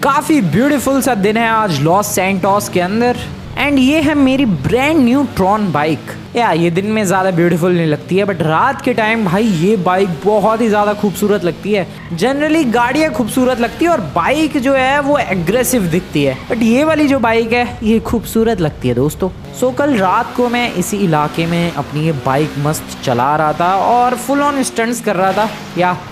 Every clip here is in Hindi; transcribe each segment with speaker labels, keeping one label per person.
Speaker 1: काफी ब्यूटीफुल सा दिन है आज लॉस सैंटोस के अंदर एंड ये है मेरी ब्रांड न्यू ट्रॉन बाइक। ये दिन में ज़्यादा ब्यूटीफुल नहीं लगती है बट रात के टाइम भाई ये बाइक बहुत ही ज़्यादा खूबसूरत लगती है। जनरली गाड़ियाँ खूबसूरत लगती है और बाइक जो है वो एग्रेसिव दिखती है बट ये वाली जो बाइक है ये खूबसूरत लगती है दोस्तों। सो कल रात को मैं इसी इलाके में अपनी ये बाइक मस्त चला रहा था और फुल ऑन स्टंट्स कर रहा था।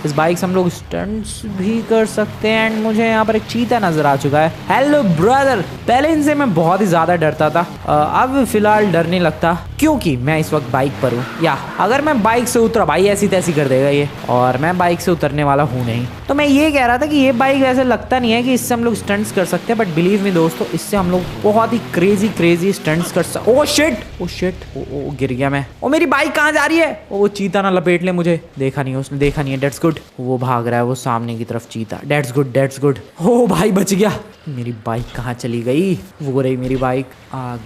Speaker 1: इस बाइक से हम लोग स्टंट्स भी कर सकते हैं एंड मुझे यहाँ पर एक चीता नजर आ चुका है। हेलो ब्रदर, पहले इनसे मैं बहुत ही ज़्यादा डरता था, अब फिलहाल डर नहीं लगता क्योंकि मैं इस वक्त बाइक पर हूँ। अगर मैं बाइक से उतरा भाई ऐसी तैसी कर देगा ये, और मैं बाइक से उतरने वाला हूँ नहीं। तो मैं ये कह रहा था कि ये बाइक ऐसे लगता नहीं है कि इससे हम लोग स्टंट्स कर सकते हैं बट बिलीव मी दोस्तों, इससे हम लोग बहुत ही क्रेजी स्टंट्स कर सकते। ओ शिट, ओ गिर गया मैं। ओ मेरी बाइक कहाँ जा रही है? ओ चीता ना लपेट ले मुझे। देखा नहीं है उसने, देखा नहीं है। That's good. वो भाग रहा है वो सामने की तरफ चीता। Dates good. ओ भाई बच गया। मेरी बाइक कहाँ चली गई? वो रही मेरी बाइक। आ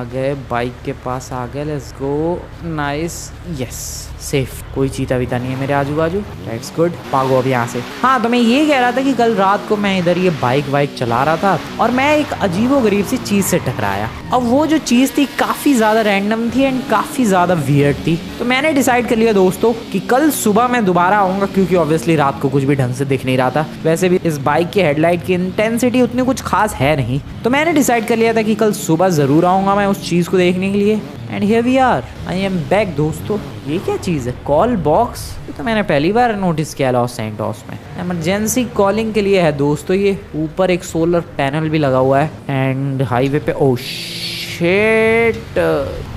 Speaker 1: गए बाइक के पास आ गए। Let's go. Nice, yes, safe. कोई चीता वीता नहीं है मेरे आजू बाजू। That's good. भागो अब यहाँ से। हाँ, तो मैं ये कह रहा था कि कल रात को मैं इधर ये बाइक चला रहा था और मैं एक अजीबोगरीब सी चीज से टकराया। अब वो जो चीज थी काफी ज्यादा रैंडम थी एंड काफी ज्यादा वियर्ड थी। तो मैंने डिसाइड कर लिया दोस्तों कि कल सुबह मैं दोबारा आऊंगा क्योंकि ऑब्वियसली रात को कुछ भी ढंग से दिख नहीं रहा था। वैसे भी इस बाइक की हेडलाइट की इंटेंसिटी उतनी कुछ खास है नहीं, तो मैंने डिसाइड कर लिया था कि कल सुबह जरूर आऊंगा मैं उस चीज को देखने के लिए। And here we are, I am back दोस्तों। ये क्या चीज़ है? Call box. ये तो मैंने पहली बार नोटिस किया लॉस सैंटोस में। इमरजेंसी कॉलिंग के लिए है दोस्तों ये। ऊपर एक सोलर पैनल भी लगा हुआ है एंड हाईवे पे ओ शिट,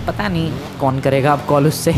Speaker 1: पता नहीं कौन करेगा अब कॉल उससे।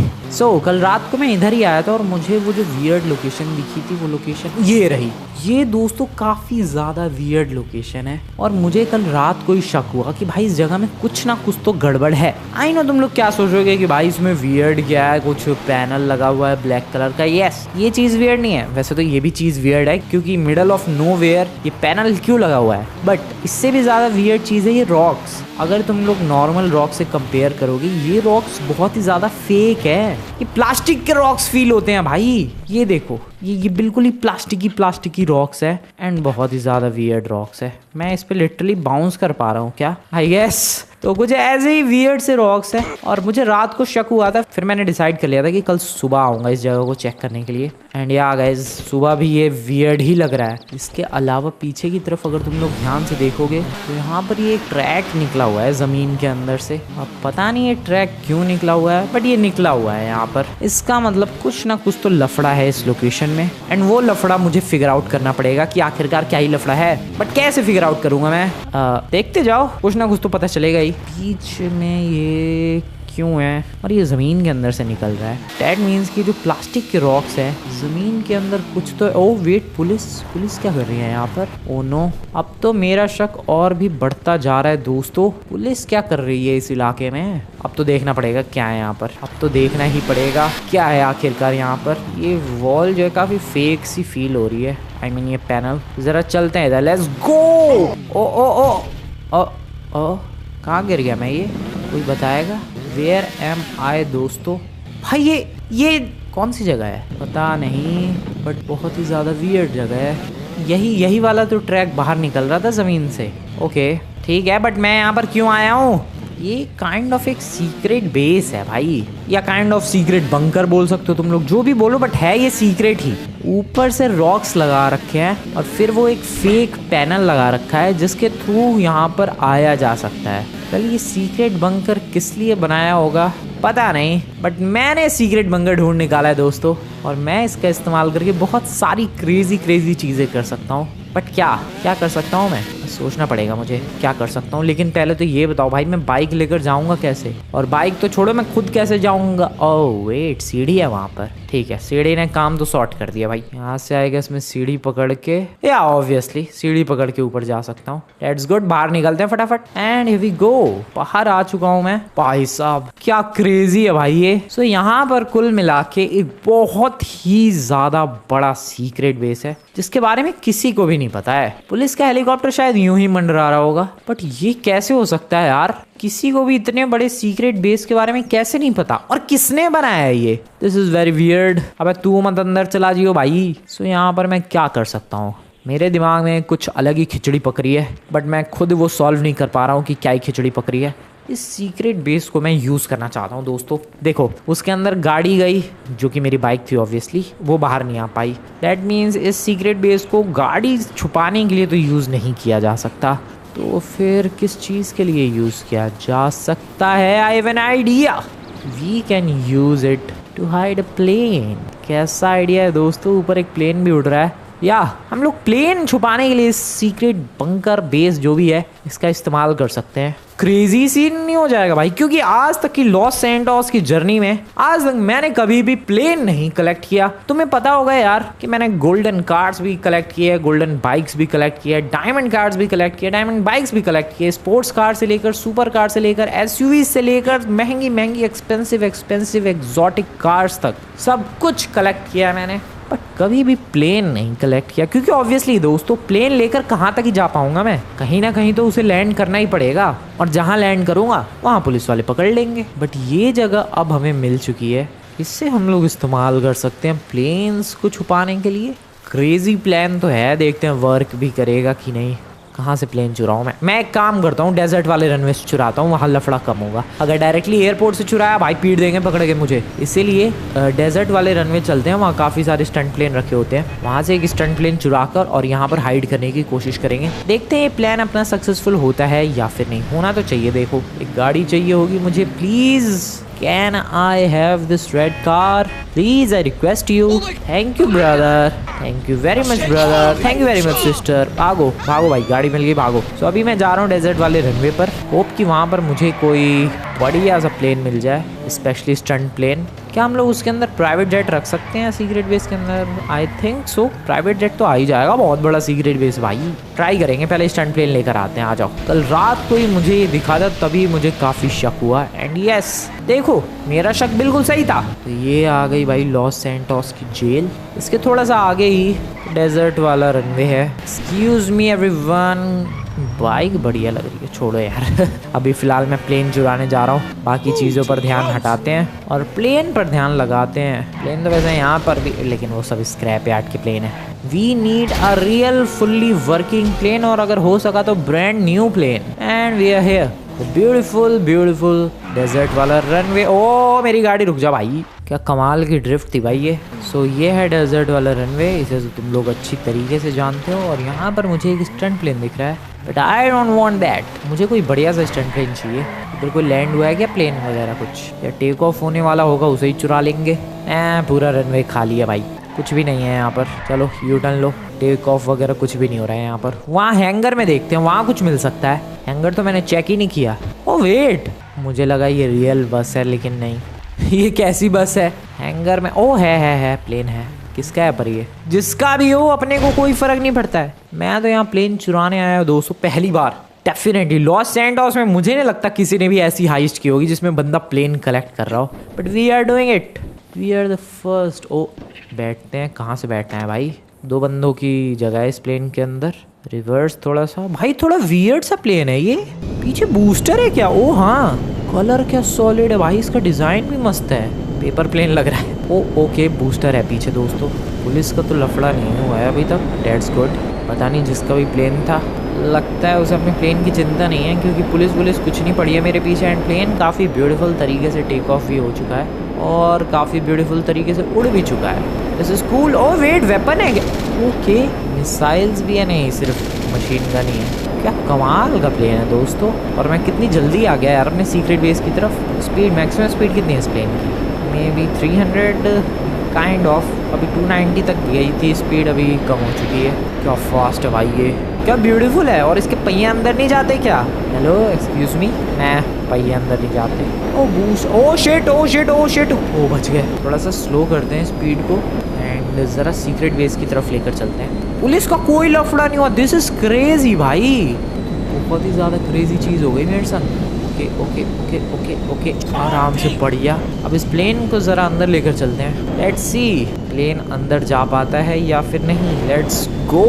Speaker 1: कल रात को मैं इधर ही आया था और मुझे वो जो वियर्ड लोकेशन दिखी थी वो लोकेशन ये रही। ये दोस्तों काफ़ी ज़्यादा वियर्ड लोकेशन है और मुझे कल रात को ही शक हुआ कि भाई इस जगह में कुछ ना कुछ तो गड़बड़ है। आई नो तुम लोग क्या सोचोगे कि भाई इसमें वियर्ड क्या है, कुछ पैनल लगा हुआ है ब्लैक कलर का। यस, ये चीज़ वियर्ड नहीं है। वैसे तो ये भी चीज़ वियर्ड है क्योंकि मिडल ऑफ नो वेयर ये पैनल क्यों लगा हुआ है, बट इससे भी ज़्यादा वियर्ड चीज़ है ये रॉक्स। अगर तुम लोग नॉर्मल रॉक से कंपेयर करोगे ये रॉक्स बहुत ही ज़्यादा फेक है। ये प्लास्टिक के रॉक्स फील होते हैं भाई। ये देखो, ये बिल्कुल ही प्लास्टिकी रॉक्स है एंड बहुत ही ज़्यादा वियर्ड रॉक्स है। मैं इस पे लिटरली बाउंस कर पा रहा हूँ क्या? आई गेस तो कुछ ऐसे ही वियर्ड से रॉक्स है और मुझे रात को शक हुआ था। फिर मैंने डिसाइड कर लिया था कि कल सुबह आऊँगा इस जगह को चेक करने के लिए। एंड गाइस, सुबह भी ये वियर्ड ही लग रहा है। इसके अलावा पीछे की तरफ अगर तुम लोग ध्यान से देखोगे तो यहाँ पर ये एक ट्रैक निकला हुआ है ज़मीन के अंदर से। अब पता नहीं ये ट्रैक क्यों निकला हुआ है बट ये निकला हुआ है यहाँ पर। इसका मतलब कुछ ना कुछ तो लफड़ा है इस लोकेशन में एंड वो लफड़ा मुझे फिगर आउट करना पड़ेगा कि आखिरकार क्या ही लफड़ा है। बट कैसे फिगर आउट करूँगा मैं? देखते जाओ, कुछ ना कुछ तो पता चलेगा ही। बीच में ये क्यों है और ये ज़मीन के अंदर से निकल रहा है? डैट मीन्स कि जो प्लास्टिक के रॉक्स है ज़मीन के अंदर कुछ तो। ओ वेट, पुलिस क्या कर रही है यहाँ पर? ओ नो, अब तो मेरा शक और भी बढ़ता जा रहा है दोस्तों। पुलिस क्या कर रही है इस इलाके में? अब तो देखना पड़ेगा क्या है यहाँ पर। अब तो देखना ही पड़ेगा क्या है आखिरकार यहाँ पर। ये वॉल जो है काफ़ी फेक सी फील हो रही है। आई मीन ये पैनल। ज़रा चलते हैं इधर, लेट्स गो। ओ कहाँ गिर गया मैं? ये कोई बताएगा? वेयर एम आई दोस्तों? भाई ये कौन सी जगह है? पता नहीं बट बहुत ही ज़्यादा वियर्ड जगह है। यही वाला तो ट्रैक बाहर निकल रहा था ज़मीन से। ओके ठीक है, बट मैं यहाँ पर क्यों आया हूँ? ये काइंड ऑफ एक सीक्रेट बेस है भाई, या काइंड ऑफ सीक्रेट बंकर बोल सकते हो तुम लोग, जो भी बोलो, बट है ये सीक्रेट ही। ऊपर से रॉक्स लगा रखे हैं और फिर वो एक फेक पैनल लगा रखा है जिसके थ्रू यहाँ पर आया जा सकता है। कल ये सीक्रेट बंकर किस लिए बनाया होगा पता नहीं, बट मैंने सीक्रेट बंकर ढूंढ निकाला है दोस्तों और मैं इसका इस्तेमाल करके बहुत सारी क्रेजी चीज़ें कर सकता हूँ। बट क्या कर सकता हूँ मैं? सोचना पड़ेगा मुझे क्या कर सकता हूँ। लेकिन पहले तो ये बताओ भाई, मैं बाइक लेकर जाऊँगा कैसे? और बाइक तो छोड़ो, मैं खुद कैसे जाऊँगा? ओह वेट, सीढ़ी है वहाँ पर। ठीक है, सीढ़ी ने काम तो सॉर्ट कर दिया भाई। यहाँ से आएगा इसमें सीढ़ी पकड़ के, या ऑब्वियसली सीढ़ी पकड़ के ऊपर जा सकता हूँ। That's good. बाहर निकलते हैं फटाफट एंड हियर वी गो। बाहर आ चुका हूँ मैं। भाई साहब क्या क्रेजी है भाई ये। सो यहाँ पर कुल मिला के एक बहुत ही ज्यादा बड़ा सीक्रेट बेस है जिसके बारे में किसी को भी नहीं पता है। पुलिस का हेलीकॉप्टर शायद यूं ही मंडरा रहा होगा, बट ये कैसे हो सकता है यार? किसी को भी इतने बड़े सीक्रेट बेस के बारे में कैसे नहीं पता? और किसने बनाया है ये? This is very weird. अबे तू मत अंदर चला जियो भाई। सो यहाँ पर मैं क्या कर सकता हूँ? मेरे दिमाग में कुछ अलग ही खिचड़ी पक रही है, बट मैं खुद वो सॉल्व नहीं कर पा रहा हूँ कि क्या ही खिचड़ी पक रही है। इस सीक्रेट बेस को मैं यूज़ करना चाहता हूँ दोस्तों। देखो उसके अंदर गाड़ी गई जो कि मेरी बाइक थी, ऑब्वियसली वो बाहर नहीं आ पाई। दैट मीन्स इस सीक्रेट बेस को गाड़ी छुपाने के लिए तो यूज़ नहीं किया जा सकता, तो फिर किस चीज़ के लिए यूज़ किया जा सकता है? I have an idea, we can use it to hide a plane. कैसा आइडिया है दोस्तों? ऊपर एक प्लेन भी उड़ रहा है, या हम लोग प्लेन छुपाने के लिए इस सीक्रेट बंकर बेस जो भी है इसका इस्तेमाल कर सकते हैं। क्रेजी सीन नहीं हो जाएगा भाई? क्योंकि आज तक की लॉस सैंटोस की जर्नी में आज तक मैंने कभी भी प्लेन नहीं कलेक्ट किया। तुम्हें पता होगा यार कि मैंने गोल्डन कार्ड्स भी कलेक्ट किए, गोल्डन बाइक्स भी कलेक्ट किए, डायमंड कार्ड्स भी कलेक्ट किए, डायमंड बाइक्स भी कलेक्ट किए, स्पोर्ट्स कार से लेकर सुपर कार से लेकर एसयूवी से लेकर महंगी महंगी एक्सपेंसिव एग्जॉटिक कार्स तक सब कुछ कलेक्ट किया मैंने, बट कभी भी प्लेन नहीं कलेक्ट किया। क्योंकि ऑब्वियसली दोस्तों प्लेन लेकर कहाँ तक ही जा पाऊंगा मैं? कहीं ना कहीं तो उसे लैंड करना ही पड़ेगा, और जहाँ लैंड करूंगा वहाँ पुलिस वाले पकड़ लेंगे। बट ये जगह अब हमें मिल चुकी है, इससे हम लोग इस्तेमाल कर सकते हैं प्लेन्स को छुपाने के लिए। क्रेजी प्लान तो है, देखते हैं वर्क भी करेगा कि नहीं। कहाँ से प्लेन चुराऊँ मैं एक काम करता हूँ, डेजर्ट वाले रनवे से चुराता हूँ, वहाँ लफड़ा कम होगा। अगर डायरेक्टली एयरपोर्ट से चुराया भाई पीट देंगे पकड़ के मुझे, इसीलिए डेजर्ट वाले रनवे चलते हैं, वहाँ काफ़ी सारे स्टंट प्लेन रखे होते हैं। वहाँ से एक स्टंट प्लेन चुरा कर और यहाँ पर हाइड करने की कोशिश करेंगे। देखते हैं ये प्लान अपना सक्सेसफुल होता है या फिर नहीं। होना तो चाहिए। देखो एक गाड़ी चाहिए होगी मुझे, please Can I have this red car? Please, I request you. Thank you, brother. Thank you very much, brother. Thank you very much, sister. भागो भागो भाई, गाड़ी मिल गई, भागो। So अभी मैं जा रहा हूँ डेजर्ट वाले रनवे पर, होप कि वहाँ पर मुझे कोई बढ़िया सा प्लेन मिल जाए, स्पेशली स्टंट प्लेन। क्या हम लोग उसके अंदर प्राइवेट जेट रख सकते हैं सीक्रेट बेस के अंदर? I think so, private jet तो आ ही जाएगा, बहुत बड़ा सीक्रेट बेस भाई। ट्राई करेंगे, पहले स्टंट प्लेन लेकर आते हैं। आ जाओ। कल रात को ही मुझे ये दिखा था, तभी मुझे काफ़ी शक हुआ। एंड यस देखो मेरा शक बिल्कुल सही था। तो ये आ गई भाई लॉस सैंटोस की जेल। इसके थोड़ा सा आगे ही डेजर्ट वाला रनवे है। एक्सक्यूज मी एवरीवन, बाइक बढ़िया लग रही है, छोड़ो यार। अभी फिलहाल मैं प्लेन चुराने जा रहा हूँ, बाकी चीज़ों पर ध्यान हटाते हैं और प्लेन पर ध्यान लगाते हैं। प्लेन तो वैसे यहाँ पर भी, लेकिन वो सब स्क्रैप यार्ड के प्लेन है। We need a real fully working plane, और अगर हो सका तो brand new plane. And we are here, beautiful beautiful desert वाला रनवे। ओ मेरी गाड़ी रुक जा भाई, क्या कमाल की ड्रिफ्ट थी भाई ये। सो ये है डेजर्ट वाला रनवे, इसे तो तुम लोग अच्छी तरीके से जानते हो। और यहाँ पर मुझे एक स्टंट प्लेन दिख रहा है, but I don't want that. मुझे कोई बढ़िया सा स्टंट प्लेन चाहिए। इधर कोई लैंड हुआ है क्या प्लेन वगैरह कुछ, या टेक ऑफ होने वाला होगा, उसे ही चुरा लेंगे। पूरा रनवे खाली है भाई, कुछ भी नहीं है यहाँ पर। चलो यू टर्न लो, टेक ऑफ वगैरह कुछ भी नहीं हो रहा है यहाँ पर। वहाँ हैंगर में देखते हैं, वहाँ कुछ मिल सकता है। हैंगर तो मैंने चेक ही नहीं किया। ओ वेट, मुझे लगा ये रियल बस है, लेकिन नहीं। ये कैसी बस है? हैंगर में ओ है प्लेन है। किसका है पर ये? जिसका भी हो अपने को कोई फर्क नहीं पड़ता है। मैं तो यहाँ प्लेन चुराने आया हूँ दोस्तों, पहली बार। डेफिनेटली लॉस सैंटोस में मुझे नहीं लगता किसी ने भी ऐसी हाइस्ट की होगी जिसमें बंदा प्लेन कलेक्ट कर रहा हो, but we are doing it, we are the first. ओ बैठते हैं, कहाँ से बैठना है भाई? 2 बंदों की जगह है इस प्लेन के अंदर। रिवर्स थोड़ा सा भाई, थोड़ा वियर्ड सा प्लेन है ये। पीछे बूस्टर है क्या? ओ हाँ, कलर क्या सॉलिड है भाई, इसका डिज़ाइन भी मस्त है। पेपर प्लेन लग रहा है। ओ ओके, बूस्टर है पीछे दोस्तों। पुलिस का तो लफड़ा नहीं हुआ है अभी तक, डेट्स गुड। पता नहीं जिसका भी प्लेन था, लगता है उसे अपने प्लेन की चिंता नहीं है, क्योंकि पुलिस कुछ नहीं पड़ी है मेरे पीछे। एंड प्लेन काफ़ी ब्यूटीफुल तरीके से टेक ऑफ भी हो चुका है और काफ़ी ब्यूटीफुल तरीके से उड़ भी चुका है। This is cool. Oh wait, weapon है क्या? ओके, मिसाइल्स भी है, नहीं सिर्फ मशीन गन ही है। क्या कमाल का प्लेन है दोस्तों। और मैं कितनी जल्दी आ गया यार अपने सीक्रेट बेस की तरफ। स्पीड, मैक्सिमम स्पीड कितनी है इस प्लेन की? May be 300 kind of. अभी 290 तक गई थी स्पीड, अभी कम हो चुकी है। क्या फास्ट है भाई ये, क्या ब्यूटीफुल है। और इसके पहिए अंदर नहीं जाते क्या? हेलो एक्सक्यूज मी, मैं पहिए अंदर नहीं जाते। Oh boost, oh shit oh shit oh shit, ओ बच गए। थोड़ा सा स्लो करते हैं स्पीड को एंड ज़रा सीक्रेट बेस की तरफ लेकर चलते हैं। पुलिस का कोई लफड़ा नहीं हुआ। दिस इज क्रेजी भाई, बहुत ही ज़्यादा क्रेजी चीज़ हो गई मेरे साथ। Okay okay okay okay okay, आराम से बढ़िया। अब इस प्लेन को ज़रा अंदर लेकर चलते हैं। लेट्स सी प्लेन अंदर जा पाता है या फिर नहीं। Let's go.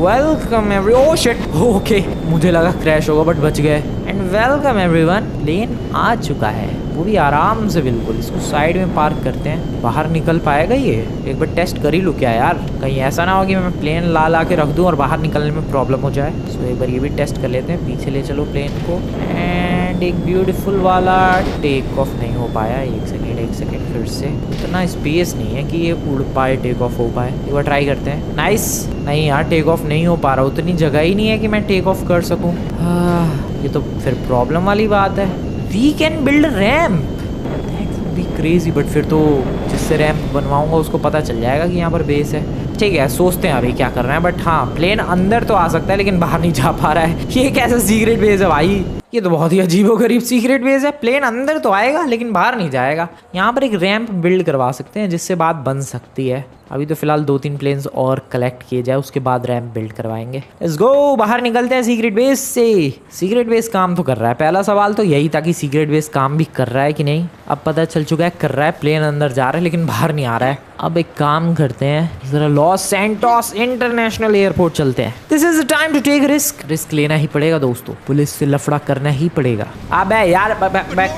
Speaker 1: Welcome every, O shit, okay मुझे लगा क्रैश होगा बट बच गए। एंड वेलकम एवरीवन, प्लेन आ चुका है। वो भी आराम से बिल्कुल। इसको साइड में पार्क करते हैं। बाहर निकल पाएगा ये? एक बार टेस्ट कर ही लूँ क्या यार, कहीं ऐसा ना हो कि मैं प्लेन ला के रख दूँ और बाहर निकलने में प्रॉब्लम हो जाए। सो एक बार ये भी टेस्ट कर लेते हैं। पीछे ले चलो प्लेन को एंड एक ब्यूटीफुल वाला टेक ऑफ नहीं हो पाया। एक सेकेंड फिर से। इतना स्पेस नहीं है कि ये उड़ पाए, टेक ऑफ हो पाए। एक बार ट्राई करते हैं। नाइस। नहीं यार, टेक ऑफ नहीं हो पा रहा। उतनी जगह ही नहीं है कि मैं टेक ऑफ कर सकूं। ये तो फिर प्रॉब्लम वाली बात है। We can build ramp, be crazy. But फिर तो जिससे रैम्प बनवाऊंगा उसको पता चल जाएगा कि यहाँ पर बेस है। ठीक है, सोचते हैं अभी क्या कर रहे हैं। बट हाँ, प्लेन अंदर तो आ सकता है लेकिन बाहर नहीं जा पा रहा है। ये कैसा सीक्रेट बेस है भाई? ये तो बहुत ही अजीबोगरीब सीक्रेट बेस है। प्लेन अंदर तो आएगा लेकिन बाहर नहीं जाएगा। यहाँ पर एक रैंप बिल्ड करवा सकते हैं जिससे बात बन सकती है। अभी तो फिलहाल 2-3 प्लेन्स और कलेक्ट किए जाए, उसके बाद रैंप बिल्ड करवाएंगे। लेट्स गो, बाहर निकलते हैं सीक्रेट बेस से। सीक्रेट बेस काम तो कर रहा है। पहला सवाल तो यही था कि सीक्रेट बेस काम भी कर रहा है कि नहीं। अब पता चल चुका है कर रहा है। प्लेन अंदर जा रहा है लेकिन बाहर नहीं आ रहा है। अब एक काम करते हैं, जरा लॉस सैंटोस इंटरनेशनल एयरपोर्ट चलते हैं। This is the time to take risk लेना ही पड़ेगा दोस्तों। पुलिस से लफड़ा करना ही पड़ेगा। अबे यार,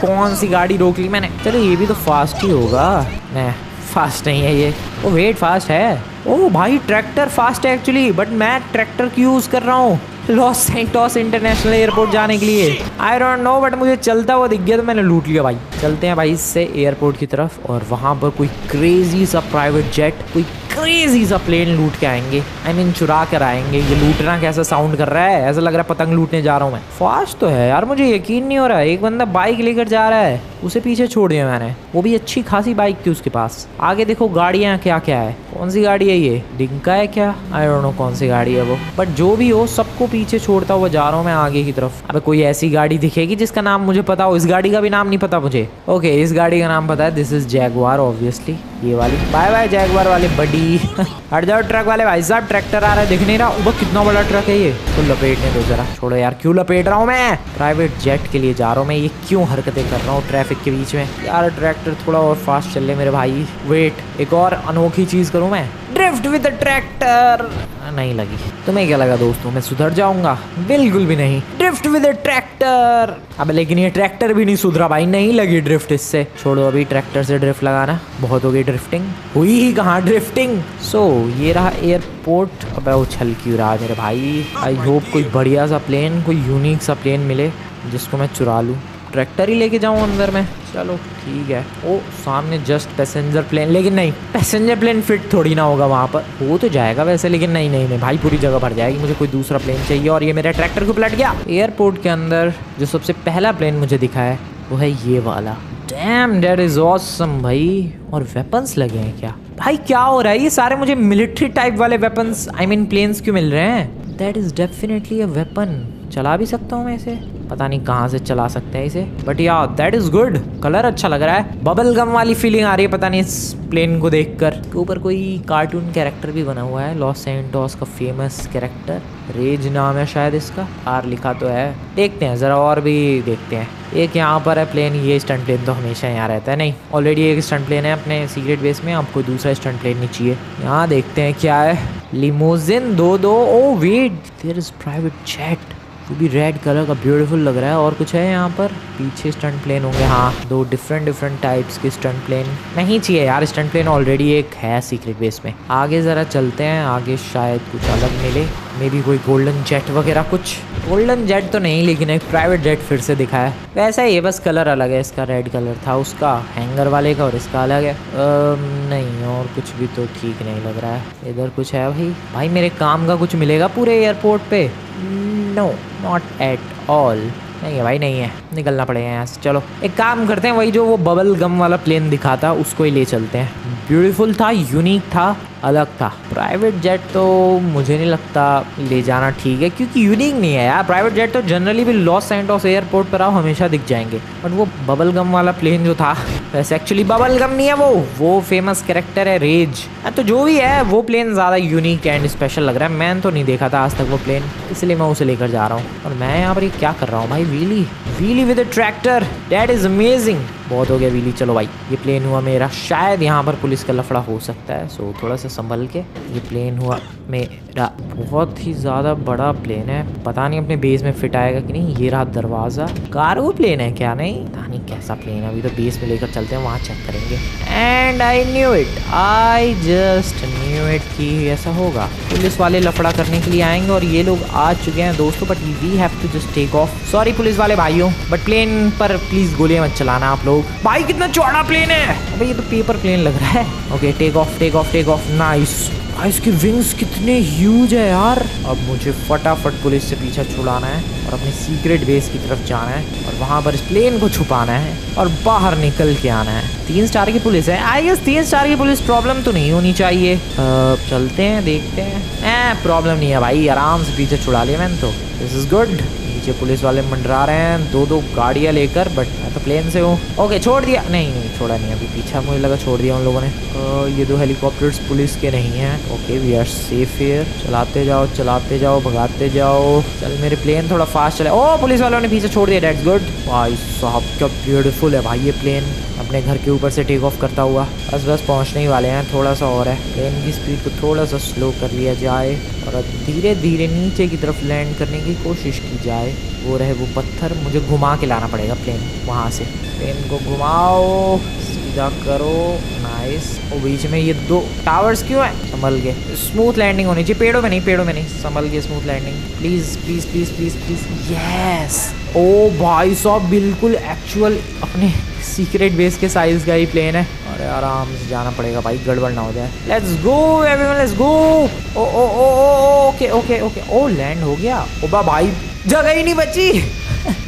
Speaker 1: कौन सी गाड़ी रोक ली मैंने? चलो ये भी तो फास्ट ही होगा। नहीं, फास्ट नहीं है ये। ओ वेट, फास्ट है। ओ भाई, ट्रैक्टर फास्ट है एक्चुअली। बट मैं ट्रैक्टर क्यों यूज कर रहा हूँ लॉस सैंटोस इंटरनेशनल एयरपोर्ट जाने के लिए? आई डोंट नो, बट मुझे चलता हुआ दिख गया तो मैंने लूट लिया भाई। चलते हैं भाई इससे एयरपोर्ट की तरफ और वहां पर कोई क्रेजी सा प्राइवेट जेट, कोई क्रेजी सा प्लेन लूट के आएंगे। आई मीन चुरा कर आएंगे। ये लूटना कैसा साउंड कर रहा है? ऐसा लग रहा है पतंग लूटने जा रहा हूँ मैं। फास्ट तो है यार, मुझे यकीन नहीं हो रहा है। एक बंदा बाइक लेकर जा रहा है, उसे पीछे छोड़ दिया मैंने। वो भी अच्छी खासी बाइक थी उसके पास। आगे देखो गाड़ियाँ क्या क्या है। कौन सी गाड़ी है ये? डिंका है क्या? आई डोंट नो कौन सी गाड़ी है वो। बट जो भी हो, सबको पीछे छोड़ता हुआ जा रहा हूँ मैं आगे की तरफ। अब कोई ऐसी गाड़ी दिखेगी जिसका नाम मुझे पता हो। इस गाड़ी का भी नाम नहीं पता मुझे। ओके, इस गाड़ी का नाम पता है। दिस इज जैगुआर ऑब्वियसली, ये वाली। बाय बाय जैगुआर वाले बडी। हट जाओ ट्रक वाले भाई साहब, ट्रैक्टर आ रहा है, दिख नहीं रहा? वो कितना बड़ा ट्रक है ये। तो लपेटने दो जरा। छोड़ो यार, क्यों लपेट रहा हूँ मैं? प्राइवेट जेट के लिए जा रहा हूँ मैं। ये क्यों हरकतें कर रहा हूँ ट्रैफिक के बीच में यार? ट्रैक्टर थोड़ा और फास्ट चल ले मेरे भाई। वेट, एक और अनोखी चीज करूँ मैं। Drift with the tractor. नहीं लगी। तुम्हें क्या लगा दोस्तों मैं सुधर जाऊंगा? बिल्कुल भी नहीं। Drift with the tractor. अब लेकिन ये ट्रैक्टर भी नहीं सुधरा भाई। नहीं लगी ड्रिफ्ट इससे। छोड़ो अभी ट्रैक्टर से ड्रिफ्ट लगाना, बहुत हो गई ड्रिफ्टिंग। हुई ही कहाँ ड्रिफ्टिंग। सो ये रहा एयरपोर्ट। अब उछल क्यों रहा मेरे भाई? आई होप कोई बढ़िया सा प्लेन, कोई यूनिक सा प्लेन मिले जिसको मैं चुरा लूँ। ट्रैक्टर ही लेके जाऊँ अंदर में। चलो ठीक है। ओ सामने जस्ट पैसेंजर प्लेन, लेकिन नहीं, पैसेंजर प्लेन फिट थोड़ी ना होगा वहाँ पर। हो तो जाएगा वैसे, लेकिन नहीं नहीं नहीं भाई, पूरी जगह भर जाएगी। मुझे कोई दूसरा प्लेन चाहिए और ये मेरा ट्रैक्टर को पलट गया। एयरपोर्ट के अंदर जो सबसे पहला प्लेन मुझे दिखा है वो है ये वाला। डैम, दैट इज ऑसम भाई। और वेपन्स लगे हैं क्या भाई? क्या हो रहा है? ये सारे मुझे मिलिट्री टाइप वाले वेपन्स, आई मीन प्लेन्स क्यों मिल रहे हैं? That is definitely a weapon. चला भी सकता हूँ मैं इसे, पता नहीं कहाँ से चला सकते हैं इसे। बट या दैट इज गुड। कलर अच्छा लग रहा है, बबल गम वाली फीलिंग आ रही है पता नहीं इस प्लेन को देखकर। के ऊपर कोई कार्टून कैरेक्टर भी बना हुआ है, लॉस सैंटोस का फेमस कैरेक्टर। रेज नाम है शायद इसका, आर लिखा तो है। देखते हैं जरा और भी देखते हैं। एक यहाँ पर है प्लेन। ये स्टंट प्लेन तो हमेशा यहाँ रहता है। नहीं, ऑलरेडी एक स्टंट प्लेन है अपने सीक्रेट बेस में। अब कोई दूसरा स्टंट प्लेन नहीं चाहिए। यहाँ देखते हैं क्या है। लिमोजिन दो। Oh wait, there is private jet, वो भी रेड कलर का, ब्यूटीफुल लग रहा है। और कुछ है यहाँ पर? पीछे स्टंट प्लेन होंगे। हाँ, 2 डिफरेंट टाइप्स के स्टंट प्लेन। नहीं चाहिए यार, स्टंट प्लेन ऑलरेडी एक है सीक्रेट बेस में। आगे ज़रा चलते हैं, आगे शायद कुछ अलग मिले। मे बी कोई गोल्डन जेट वगैरह कुछ। गोल्डन जेट तो नहीं, लेकिन एक प्राइवेट जेट फिर से दिखा है। वैसा ही है, बस कलर अलग है। इसका रेड कलर था उसका हैंगर वाले का, और इसका अलग है। नहीं, और कुछ भी तो ठीक नहीं लग रहा है। इधर कुछ है भाई मेरे काम का कुछ मिलेगा पूरे एयरपोर्ट पे? No, not at all. नहीं है भाई, नहीं है। निकलना पड़ेगा यहाँ से। चलो एक काम करते हैं, वही जो वो बबल गम वाला प्लेन दिखा था उसको ही ले चलते हैं। ब्यूटीफुल था, यूनिक था, अलग था। प्राइवेट जेट तो मुझे नहीं लगता ले जाना ठीक है, क्योंकि यूनिक नहीं है यार। प्राइवेट जेट तो जनरली भी लॉस सैंटोस एयरपोर्ट पर आओ हमेशा दिख जाएंगे। बट वो बबल गम वाला प्लेन जो था, वैसे एक्चुअली बबल गम नहीं है वो फेमस कैरेक्टर है रेज। तो जो भी है वो प्लेन ज़्यादा यूनिक एंड स्पेशल लग रहा है। मैंने तो नहीं देखा था आज तक वो प्लेन, इसलिए मैं उसे लेकर जा रहा हूँ। और मैं यहाँ पर क्या कर रहा हूँ भाई? Wheelie with a tractor, that is amazing. बहुत हो गया व्हीली, चलो भाई ये प्लेन हुआ मेरा। शायद यहाँ पर पुलिस का लफड़ा हो सकता है, सो थोड़ा सा संभल के। ये प्लेन हुआ मेरा, बहुत ही ज़्यादा बड़ा प्लेन है, पता नहीं अपने बेस में फिट आएगा कि नहीं। ये रहा दरवाज़ा, कार्गो प्लेन है क्या, नहीं पता नहीं कैसा प्लेन है। अभी तो बेस में लेकर चलते हैं, वहाँ चेक करेंगे। And I knew it, I just knew it कि ऐसा होगा। पुलिस वाले लफड़ा करने के लिए आएंगे और ये लोग आ चुके हैं दोस्तों, but we have to just take off. Sorry police वाले भाइयों, बट प्लेन पर प्लीज गोलियां मत चलाना आप लोग। भाई कितना चौड़ा प्लेन है, अबे ये तो पेपर प्लेन लग रहा है। Okay take off take off take off, nice. इसके विंग्स कितने ह्यूज है यार। अब मुझे फटाफट पुलिस से पीछा छुड़ाना है और अपने सीक्रेट बेस की तरफ जाना है और वहां पर इस प्लेन को छुपाना है और बाहर निकल के आना है। 3 स्टार की पुलिस है, आई गेस 3 स्टार की पुलिस प्रॉब्लम तो नहीं होनी चाहिए। चलते हैं देखते हैं। प्रॉब्लम नहीं है भाई, आराम से पीछे छुड़ा लिया मैंने तो, दिस इज गुड। नीचे पुलिस वाले मंडरा रहे हैं 2-2 गाड़ियां लेकर, बट मैं तो प्लेन से हूँ। ओके छोड़ दिया, नहीं छोड़ा नहीं, अभी पीछा मुझे लगा छोड़ दिया उन लोगों ने। ये 2 हेलीकॉप्टर्स पुलिस के नहीं हैं। Okay we are safe here, चलाते जाओ भगाते जाओ। चल मेरे प्लेन थोड़ा फास्ट चले। ओ पुलिस वालों ने पीछे छोड़ दिया, दैट्स गुड। भाई साहब क्या ब्यूटीफुल है भाई ये प्लेन, अपने घर के ऊपर से टेक ऑफ करता हुआ। बस पहुंचने ही वाले हैं, थोड़ा सा और है। प्लेन की स्पीड को थोड़ा सा स्लो कर लिया जाए और धीरे धीरे नीचे की तरफ लैंड करने की कोशिश की जाए। वो रहे वो पत्थर, मुझे घुमा के लाना पड़ेगा प्लेन वहाँ से। प्लेन को घुमाओ, सीधा करो, नाइस। और बीच में ये 2 टावर्स क्यों है, संभल के। स्मूथ लैंडिंग होनी चाहिए, पेड़ों में नहीं, संभल के smooth landing please please please please please. Yes, ओ भाई साहब बिल्कुल एक्चुअल अपने सीक्रेट बेस के साइज का ही प्लेन है। अरे आराम से जाना पड़ेगा भाई, गड़बड़ ना हो जाए। Let's go everyone, let's go. Oh oh oh oh okay okay okay, oh land हो गया। ओबा भाई जगह ही नहीं बची।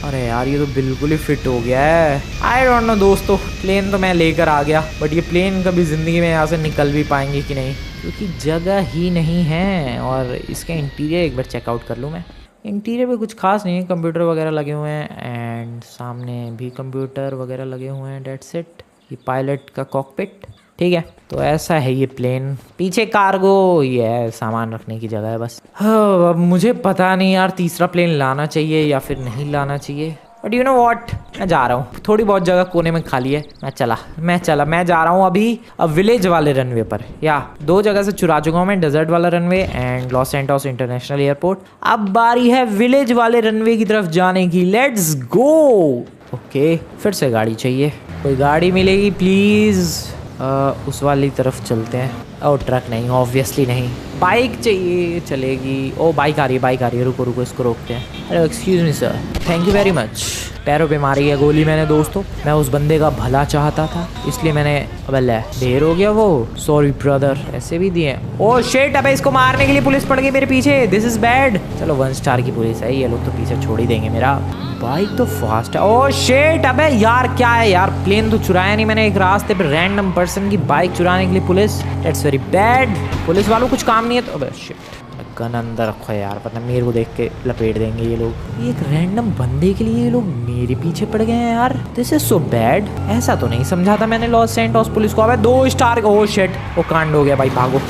Speaker 1: अरे यार ये तो बिल्कुल ही फिट हो गया है। आई डोंट नो दोस्तों, प्लेन तो मैं लेकर आ गया, बट ये प्लेन कभी ज़िंदगी में यहाँ से निकल भी पाएंगे कि नहीं, क्योंकि जगह ही नहीं है। और इसका इंटीरियर एक बार चेकआउट कर लूँ मैं। इंटीरियर में कुछ खास नहीं है, कंप्यूटर वगैरह लगे हुए हैं एंड सामने भी कंप्यूटर वगैरह लगे हुए हैं, डेट्स इट। ये पायलट का कॉकपिट, ठीक है। तो ऐसा है ये प्लेन, पीछे कार्गो, ये है सामान रखने की जगह है बस। अब मुझे पता नहीं यार तीसरा प्लेन लाना चाहिए या फिर नहीं लाना चाहिए, बट यू नो व्हाट, मैं जा रहा हूँ। थोड़ी बहुत जगह कोने में खाली है, मैं जा रहा हूँ अभी अब विलेज वाले रनवे पर। या 2 जगह से चुरा चुका हूँ मैं, डेजर्ट वाला runway and Los Santos international airport. अब बारी है विलेज वाले रनवे की तरफ जाने की, लेट्स गो। ओके फिर से गाड़ी चाहिए, कोई गाड़ी मिलेगी प्लीज़। उस वाली तरफ चलते हैं। ओ ट्रक नहीं, ऑब्वियसली नहीं, बाइक चाहिए, चलेगी। ओ बाइक आ रही है, रुको इसको रोकते हैं। अरे excuse me sir, thank you very much. पैरों पे मारी है गोली मैंने दोस्तों, मैं उस बंदे का भला चाहता था इसलिए मैंने, अब ढेर हो गया वो, सॉरी ब्रदर। ऐसे भी दिए, ओ शिट, अबे इसको मारने के लिए पुलिस पड़ गई मेरे पीछे, दिस इज बैड। चलो 1 स्टार की पुलिस है, ये लोग तो पीछे छोड़ ही देंगे मेरा। बाइक तो फास्ट है, ओ शिट, अबे यार क्या है यार, प्लेन तो चुराया नहीं मैंने, एक रास्ते पे रैंडम पर्सन की बाइक चुराने के लिए police, that's very bad. Police वालों कुछ काम नहीं है तो, अबे शिट, गन अंदर रखो यार, पता मेरे को देख के लपेट देंगे ये लोग। एक रैंडम बंदे के लिए ये लोग मेरे पीछे पड़ गए हैं यार, दिस इज सो बैड। ऐसा तो नहीं समझा था मैंने लॉस सैंटोस पुलिस को। अबे 2 स्टार, ओह शिट, वो कांड हो गया भाई, भागो।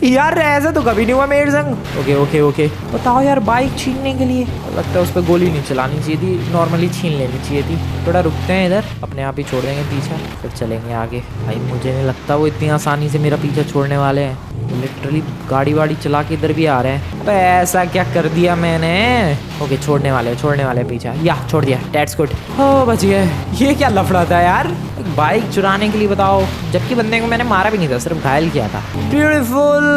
Speaker 1: यार ऐसा तो कभी नहीं हुआ मेरे संग। ओके ओके ओके, बताओ यार, बाइक छीनने के लिए लगता है उस पर गोली नहीं चलानी चाहिए थी, नॉर्मली छीन लेनी चाहिए थी। थोड़ा रुकते हैं इधर, अपने आप ही छोड़ देंगे पीछा, फिर चलेंगे आगे। भाई मुझे नहीं लगता वो इतनी आसानी से मेरा पीछा छोड़ने वाले हैं, लिटरली गाड़ी वाड़ी चला के इधर भी आ रहे हैं। अबे ऐसा क्या कर दिया मैंने। ओके छोड़ने वाले पीछा, या छोड़ दिया, दैट्स गुड। हो बच गए। ये क्या लफड़ा था यार, एक बाइक चुराने के लिए बताओ, जबकि बंदे को मैंने मारा भी नहीं था, सिर्फ घायल किया था। ब्यूटीफुल।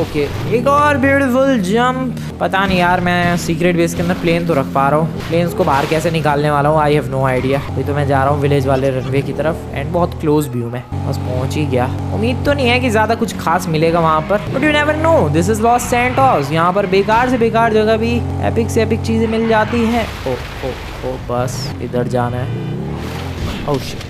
Speaker 1: ओके एक और ब्यूटीफुल जंप। पता नहीं यार, मैं सीक्रेट बेस के अंदर प्लेन तो रख पा रहा हूँ, प्लेन्स को बाहर कैसे निकालने वाला हूँ आई हैव नो आइडिया। अभी तो मैं जा रहा हूँ विलेज वाले रनवे की तरफ एंड बहुत क्लोज भी हूँ मैं, बस पहुँच ही गया। उम्मीद तो नहीं है कि ज़्यादा कुछ खास मिलेगा वहाँ पर, but you never know, this is Los Santos. यहाँ पर बेकार से बेकार जगह भी एपिक से एपिक चीज़ें मिल जाती हैं। ओ बस इधर जाना है। ओह शिट,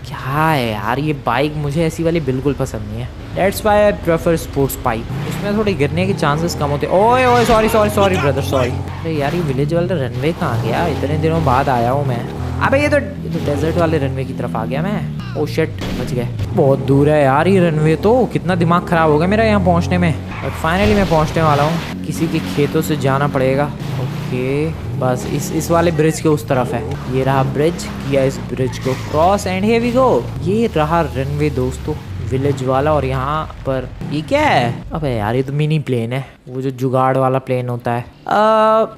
Speaker 1: क्या है यार ये बाइक, मुझे ऐसी वाली बिल्कुल पसंद नहीं है, that's why I prefer sports bike, उसमें थोड़े गिरने के चांसेस कम होते। ओए सॉरी ब्रदर, सॉरी। अरे यार ये विलेज वाला रनवे कहाँ गया, इतने दिनों बाद आया हूँ मैं। अबे ये तो डेजर्ट वाले रनवे की तरफ आ गया मैं। ओ शिट, बच गए। बहुत दूर है यार ये रनवे, तो कितना दिमाग खराब हो गया मेरा यहाँ पहुँचने में। बट फाइनली मैं पहुँचने वाला हूँ। किसी के खेतों से जाना पड़ेगा। ओके, बस इस वाले ब्रिज के उस तरफ है। ये रहा ब्रिज, किया इस ब्रिज को cross and here we go. ये रहा रनवे दोस्तों, विलेज वाला। और यहाँ पर ये क्या है? अबे यार ये तो मिनी प्लेन है, वो जो जुगाड़ वाला प्लेन होता है।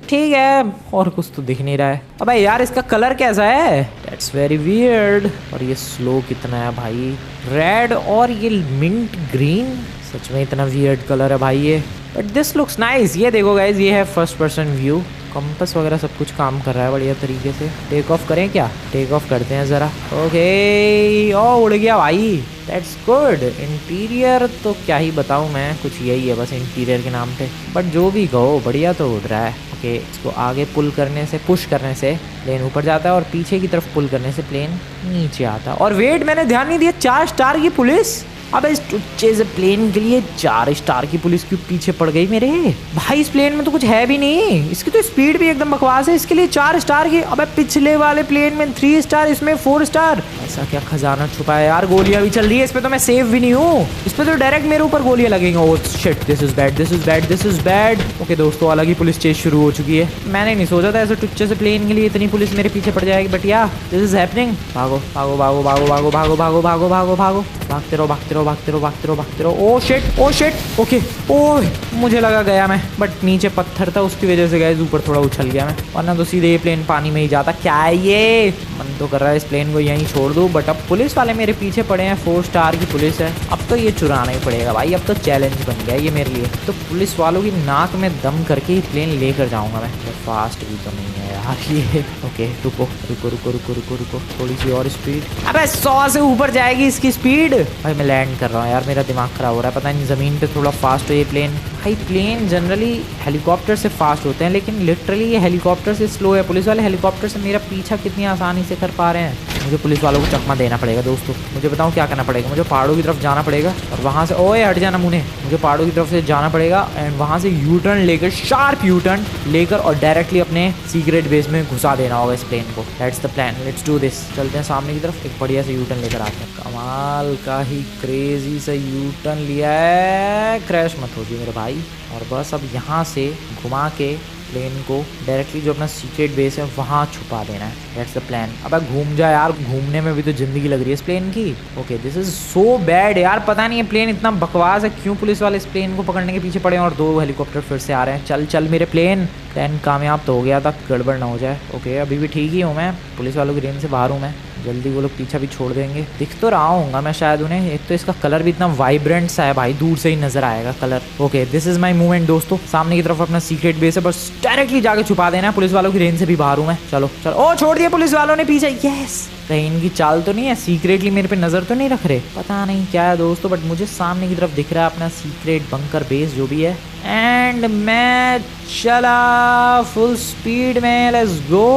Speaker 1: ठीक है, और कुछ तो दिख नहीं रहा है। अबे यार इसका कलर कैसा है? That's very weird. और ये स्लो कितना है भाई, रेड और ये मिंट ग्रीन। सच में इतना वियर्ड कलर है भाई ये, बट दिस लुक्स नाइस। ये देखो गाइज, ये है फर्स्ट पर्सन व्यू। कंपास वगैरह सब कुछ काम कर रहा है बढ़िया तरीके से। टेक ऑफ करें क्या? टेक ऑफ करते हैं ज़रा। ओके, ओ उड़ गया भाई, दैट्स गुड। इंटीरियर तो क्या ही बताऊँ मैं, कुछ यही है बस इंटीरियर के नाम पे। बट जो भी कहो बढ़िया तो उड़ रहा है। ओके, इसको आगे पुल करने से, पुश करने से प्लेन ऊपर जाता है, और पीछे की तरफ पुल करने से प्लेन नीचे आता है। और वेट, मैंने ध्यान नहीं दिया, 4 स्टार की पुलिस। अब इस टुच्चे से प्लेन के लिए 4 स्टार की पुलिस क्यों पीछे पड़ गई मेरे भाई? इस प्लेन में तो कुछ है भी नहीं, इसकी तो स्पीड भी एकदम बकवास है। इसके लिए 4 स्टार की। अबे पिछले वाले प्लेन में 3 स्टार, इसमें 4 स्टार। ऐसा क्या खजाना छुपा है यार? गोलियां भी चल रही है इस पे, तो मैं सेफ भी नहीं हूँ। इस पे तो डायरेक्ट मेरे ऊपर गोलियां लगेंगी। Oh shit, this is bad, this is bad, this is bad. Okay दोस्तों, अलग ही पुलिस चेस शुरू हो चुकी है। मैंने नहीं सोचा था ऐसे टुच्चे से प्लेन के लिए इतनी पुलिस मेरे पीछे पड़ जाएगी, बट या दिस इज हैपनिंग। भागो भागो भागो भागो भागो भागो भागो भागो भागो भागो, भागते रहो भागते रहो भागते रहो भागते रहो भागते रहो। Oh shit, oh shit. Okay, ओह मुझे लगा गया मैं, बट नीचे पत्थर था उसकी वजह से गाइस ऊपर थोड़ा उछल गया मैं, वरना तो सीधे ये प्लेन पानी में ही जाता। क्या है ये? मन तो कर रहा है इस प्लेन को यहीं छोड़ दूं, बट अब पुलिस वाले मेरे पीछे पड़े हैं। 4 स्टार की पुलिस है, अब तो ये चुराना ही पड़ेगा भाई। अब तो चैलेंज बन गया ये मेरे लिए। तो पुलिस वालों की नाक में दम करके ही प्लेन लेकर जाऊंगा मैं। फास्ट भी तो नहीं है यार ये। ओके, रुको रुको रुको रुको रुको रुको, थोड़ी सी और स्पीड। अबे 100 से ऊपर जाएगी इसकी स्पीड। भाई मैं लैंड कर रहा हूँ यार, मेरा दिमाग खराब हो रहा है। पता नहीं ज़मीन पे थोड़ा फास्ट हो ये प्लेन। भाई प्लेन जनरली हेलीकॉप्टर से फास्ट होते हैं, लेकिन लिटरली ये हेलीकॉप्टर से स्लो है। पुलिस वाले हेलीकॉप्टर से मेरा पीछा कितनी आसानी से कर पा रहे हैं। मुझे पुलिस वालों को चकमा देना पड़ेगा दोस्तों। मुझे बताऊँ क्या करना पड़ेगा? मुझे पहाड़ों की तरफ जाना पड़ेगा, और वहाँ से, ओए हट जाना मुने, मुझे पहाड़ों की तरफ से जाना पड़ेगा एंड वहाँ से यू टर्न लेकर, शार्प यू टर्न लेकर, और डायरेक्टली अपने सीक्रेट बेस में घुसा देना होगा इस प्लेन को। That's the plan, let's do this. चलते हैं सामने की तरफ, एक बढ़िया से यू टर्न लेकर आते हैं। कमाल का ही क्रेजी सा यू टर्न लिया है, क्रैश मत हो जी मेरे भाई। और बस अब यहाँ से घुमा के प्लेन को डायरेक्टली जो अपना सीक्रेट बेस है वहाँ छुपा देना है। That's the plan. अब घूम जा यार, घूमने में भी तो जिंदगी लग रही है इस प्लेन की। Okay, this is so bad यार। पता नहीं ये प्लेन इतना बकवास है, क्यों पुलिस वाले इस प्लेन को पकड़ने के पीछे पड़े हैं, और 2 हेलीकॉप्टर फिर से आ रहे हैं। चल चल मेरे प्लेन, प्लान कामयाब तो हो गया था, गड़बड़ ना हो जाए। ओके, अभी भी ठीक ही हूँ मैं, पुलिस वालों की रेंज से बाहर हूँ मैं। जल्दी वो लोग पीछा भी छोड़ देंगे, दिख तो रहा हूँ मैं शायद उन्हें। एक तो इसका कलर भी इतना वाइब्रेंट सा है भाई, दूर से ही नजर आएगा colour. Okay, this is my movement दोस्तों। सामने की तरफ अपना सीक्रेट बेस है, बस डायरेक्टली जाके छुपा देना है। पुलिस वालों की रेंज से भी बाहर हूँ मैं। चलो चलो, ओ छोड़ दिया पुलिस वालों ने पीछे। यस, कहीं इनकी चाल तो नहीं है, सीक्रेटली मेरे पे नजर तो नहीं रख रहे, पता नहीं क्या है दोस्तों। बट मुझे सामने की तरफ दिख रहा है अपना सीक्रेट बंकर बेस जो भी है, एंड मैं चला फुल स्पीड में। Let's go.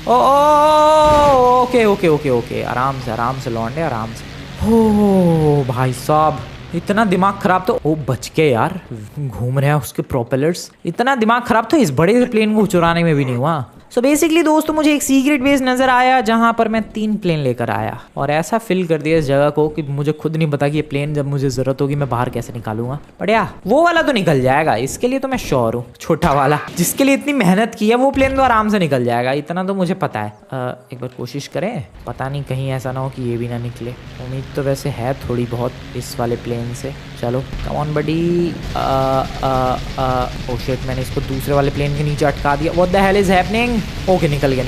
Speaker 1: Okay okay okay okay, आराम से लौंडे, आराम से। हो भाई साहब, इतना दिमाग खराब तो, ओ बच के यार, घूम रहे हैं उसके प्रोपेलर्स। इतना दिमाग खराब तो इस बड़े से प्लेन को चुराने में भी नहीं हुआ। सो बेसिकली दोस्तों, मुझे एक सीक्रेट बेस नजर आया जहां पर मैं 3 प्लेन लेकर आया, और ऐसा फिल कर दिया इस जगह को कि मुझे खुद नहीं पता कि ये प्लेन जब मुझे जरूरत होगी मैं बाहर कैसे निकालूंगा। बढ़िया, वो वाला तो निकल जाएगा, इसके लिए तो मैं श्योर हूँ। छोटा वाला जिसके लिए इतनी मेहनत की है, वो प्लेन तो आराम से निकल जाएगा, इतना तो मुझे पता है। एक बार कोशिश करें, पता नहीं कहीं ऐसा ना हो कि ये भी ना निकले। उम्मीद तो वैसे है थोड़ी बहुत इस वाले प्लेन से। चलो come on buddy. Oh shit, मैंने इसको दूसरे वाले प्लेन के नीचे अटका दिया। What the hell is happening? Okay, निकल गया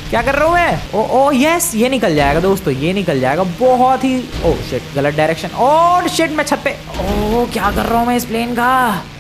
Speaker 1: क्या कर रहा हूँ मैं? ओ यस, ये निकल जाएगा दोस्तों, ये निकल जाएगा बहुत ही। ओ शिट, गलत डायरेक्शन। ओ शिट, मैं छत पे। ओ क्या कर रहा हूँ मैं इस प्लेन का?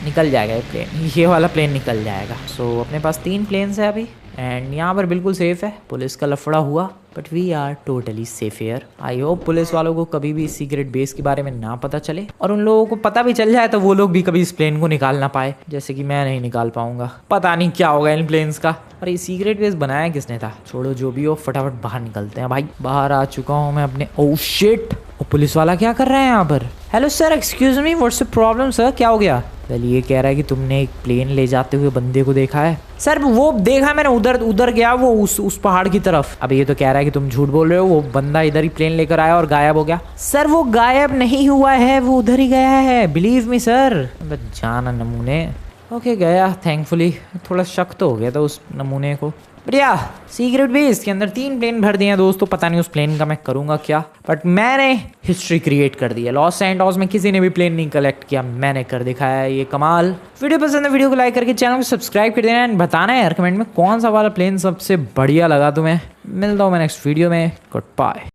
Speaker 1: निकल जाएगा ये प्लेन, ये वाला प्लेन निकल जाएगा। सो अपने पास 3 प्लेन्स है अभी, एंड यहाँ पर बिल्कुल सेफ है। पुलिस का लफड़ा हुआ, but we are totally safe here. I hope police वालों को कभी भी सीक्रेट बेस के बारे में ना पता चले, और उन लोगों को पता भी चल जाए तो वो लोग भी कभी इस प्लेन को निकाल ना पाए, जैसे कि मैं नहीं निकाल पाऊंगा। पता नहीं क्या होगा इन प्लेन्स का। और ये सीक्रेट बेस बनाया किसने था? छोड़ो जो भी हो, फटाफट बाहर निकलते हैं भाई। बाहर आ चुका हूँ मैं अपने। ओ शिट, और पुलिस वाला क्या कर रहा है यहाँ पर? Hello sir, excuse me, what's the problem sir, क्या हो गया? वेल ये कह रहा है कि तुमने एक प्लेन ले जाते हुए बंदे को देखा है। सर वो देखा मैंने, उधर उधर गया वो उस पहाड़ की तरफ। अब ये तो कह रहा है कि तुम झूठ बोल रहे हो, वो बंदा इधर ही प्लेन लेकर आया और गायब हो गया। सर वो गायब नहीं हुआ है, वो उधर ही गया है, बिलीव मी सर। जाना नमूने। ओके गया, थैंकफुली। थोड़ा शक तो हो गया था उस नमूने को। बढ़िया। सीक्रेट बेस के अंदर 3 प्लेन भर दिए हैं दोस्तों। पता नहीं उस प्लेन का मैं करूंगा क्या, बट मैंने हिस्ट्री क्रिएट कर दी है। लॉस सैंटोस में किसी ने भी प्लेन नहीं कलेक्ट किया, मैंने कर दिखाया है ये कमाल। वीडियो पसंद है वीडियो को लाइक करके चैनल को सब्सक्राइब कर देना एंड बताना है यार कमेंट में कौन सा वाला प्लेन सबसे बढ़िया लगा तुम्हें। मिलता हूँ मैं नेक्स्ट वीडियो में। Good bye.